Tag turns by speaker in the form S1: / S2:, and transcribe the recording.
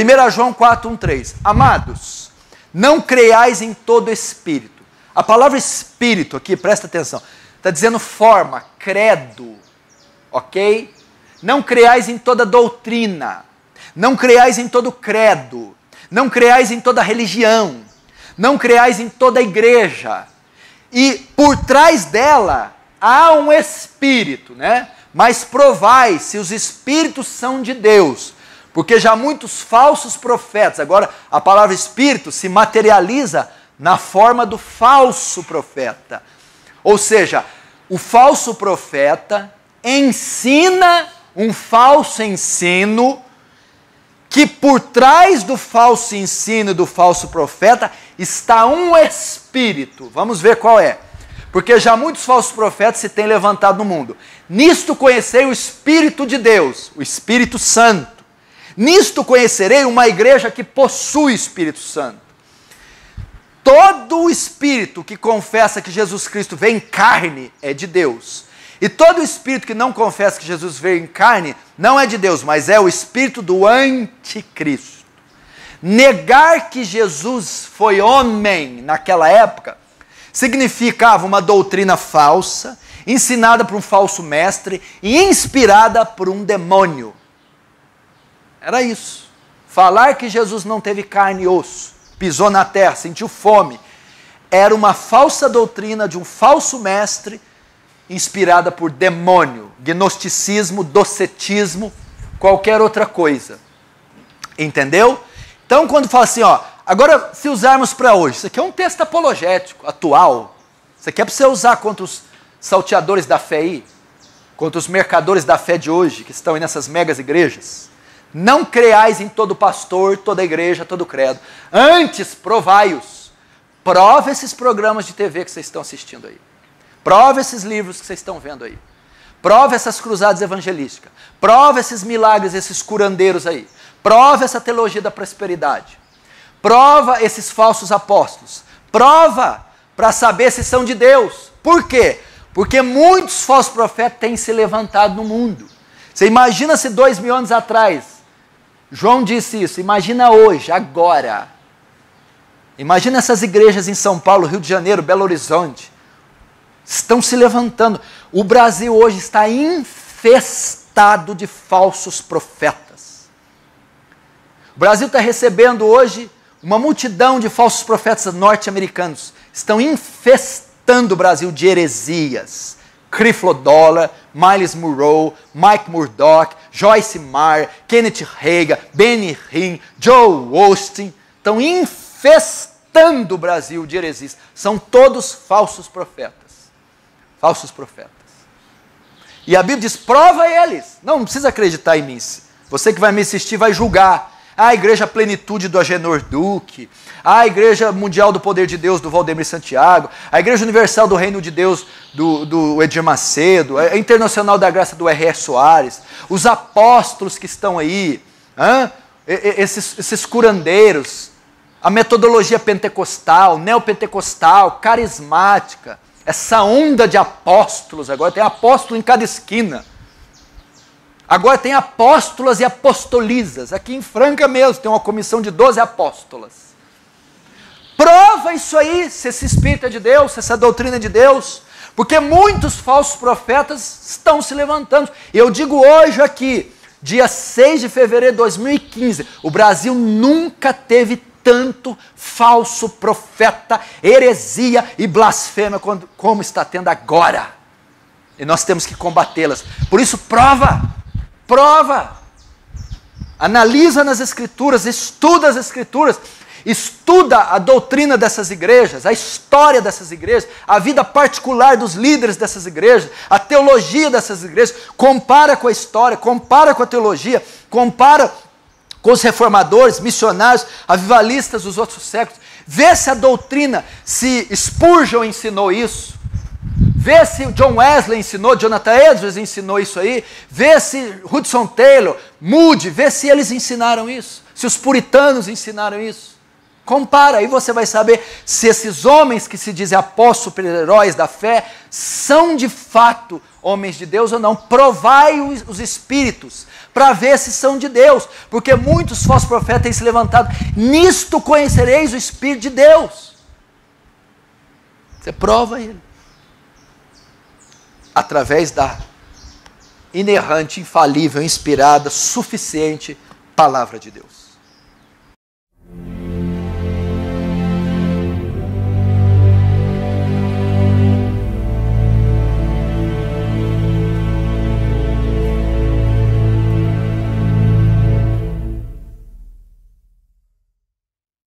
S1: 1 João 4:1-3. Amados, não creiais em todo espírito. A palavra espírito aqui, presta atenção, está dizendo forma, credo, ok? Não creiais em toda doutrina, não creiais em todo credo, não creiais em toda religião, não creiais em toda igreja. E por trás dela há um espírito, né? Mas provai se os espíritos são de Deus, porque já muitos falsos profetas, agora a palavra espírito se materializa na forma do falso profeta. Ou seja, o falso profeta ensina um falso ensino, que por trás do falso ensino e do falso profeta está um espírito. Vamos ver qual é. Porque já muitos falsos profetas se têm levantado no mundo. Nisto conhecerei o Espírito de Deus, o Espírito Santo. Nisto conhecerei uma igreja que possui o Espírito Santo. Todo o espírito que confessa que Jesus Cristo veio em carne é de Deus. E todo espírito que não confessa que Jesus veio em carne não é de Deus, mas é o espírito do anticristo. Negar que Jesus foi homem naquela época significava uma doutrina falsa, ensinada por um falso mestre e inspirada por um demônio. Era isso. Falar que Jesus não teve carne e osso, pisou na terra, sentiu fome, era uma falsa doutrina de um falso mestre inspirada por demônio, gnosticismo, docetismo, qualquer outra coisa. Entendeu? Então, quando fala assim, ó, agora se usarmos para hoje, isso aqui é um texto apologético, atual. Isso aqui é para você usar contra os salteadores da fé aí, contra os mercadores da fé de hoje, que estão aí nessas megas igrejas. Não creais em todo pastor, toda igreja, todo credo. Antes, provai-os. Prova esses programas de TV que vocês estão assistindo aí. Prova esses livros que vocês estão vendo aí. Prova essas cruzadas evangelísticas. Prova esses milagres, esses curandeiros aí. Prova essa teologia da prosperidade. Prova esses falsos apóstolos. Prova para saber se são de Deus. Por quê? Porque muitos falsos profetas têm se levantado no mundo. Você imagina se 2000 anos atrás, João disse isso, imagina hoje, agora. Imagina essas igrejas em São Paulo, Rio de Janeiro, Belo Horizonte. Estão se levantando. O Brasil hoje está infestado de falsos profetas. O Brasil está recebendo hoje uma multidão de falsos profetas norte-americanos. Estão infestando o Brasil de heresias. Creflo Dollar, Miles Monroe, Mike Murdock, Joyce Meyer, Kenneth Hagin, Benny Hinn, Joe Osteen. Estão infestando o Brasil de heresias. São todos falsos profetas. Falsos profetas. E a Bíblia diz, prova eles. Não precisa acreditar em mim. Você que vai me assistir vai julgar. A Igreja Plenitude do Agenor Duque, a Igreja Mundial do Poder de Deus do Valdemir Santiago, a Igreja Universal do Reino de Deus do Edir Macedo, a Internacional da Graça do R.R. Soares, os apóstolos que estão aí, esses curandeiros, a metodologia pentecostal, neopentecostal, carismática, essa onda de apóstolos, agora tem apóstolo em cada esquina. Agora tem apóstolas e apostolisas. Aqui em Franca mesmo tem uma comissão de 12 apóstolas. Prova isso aí, se esse Espírito é de Deus, se essa doutrina é de Deus. Porque muitos falsos profetas estão se levantando. E eu digo hoje aqui, dia 6 de fevereiro de 2015, o Brasil nunca teve tanto falso profeta, heresia e blasfêmia como está tendo agora. E nós temos que combatê-las. Por isso, prova. Prova, analisa nas Escrituras, estuda as Escrituras, estuda a doutrina dessas igrejas, a história dessas igrejas, a vida particular dos líderes dessas igrejas, a teologia dessas igrejas, compara com a história, compara com a teologia, compara com os reformadores, missionários, avivalistas dos outros séculos, vê se a doutrina, se Spurgeon ensinou isso, vê se John Wesley ensinou, Jonathan Edwards ensinou isso aí, vê se Hudson Taylor, Moody, vê se eles ensinaram isso, se os puritanos ensinaram isso. Compara, aí você vai saber se esses homens que se dizem apóstolos, super-heróis da fé, são de fato homens de Deus ou não. Provai os espíritos, para ver se são de Deus, porque muitos falsos profetas têm se levantado. Nisto conhecereis o Espírito de Deus. Você prova ele. Através da inerrante, infalível, inspirada, suficiente palavra de Deus.